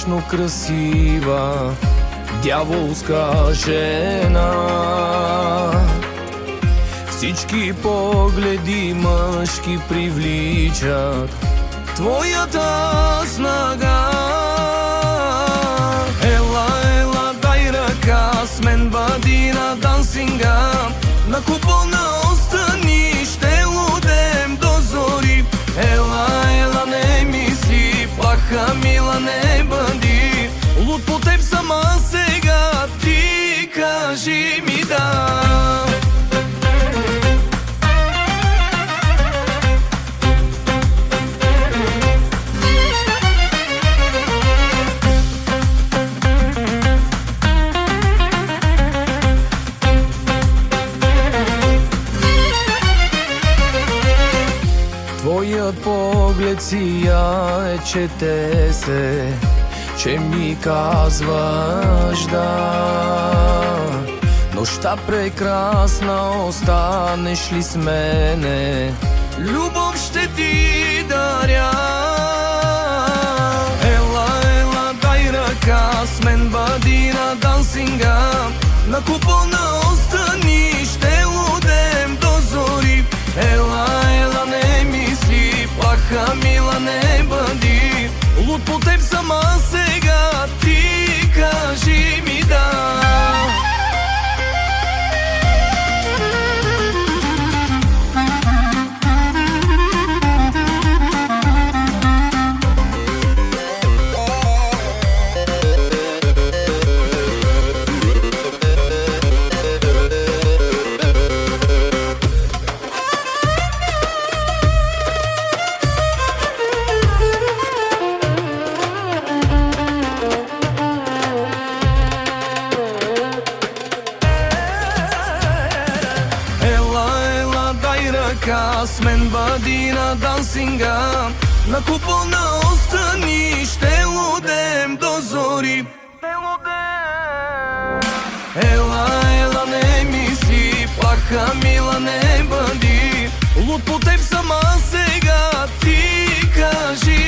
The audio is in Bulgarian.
безкрайностно красива дяволска жена. Всички погледи мъжки привличат твоята снага. Ела, ела, дай ръка с мен, бъди на дансинга. На купона остани, ще лудем до зори. Ела, ела, не мисли, плаха мила не бъди. Луд по теб сама сега, ти кажи ми да. Твоят поглед сияе, чете се, че ми казваш да. Нощта прекрасна, останеш ли с мене? Любов ще ти даря. Ела, ела, дай ръка с мен, бъди на дансинга. На купона остани, ще лудем до зори. Ела, ела, не мисли, плаха мила не бъди. Луд по теб сама сега, ти кажи ми да. С мен бъди на дансинга. На купона остани, ще лудем до зори. Ела, ела, не мисли, плаха мила не бъди. Луд по теб сама сега, ти кажи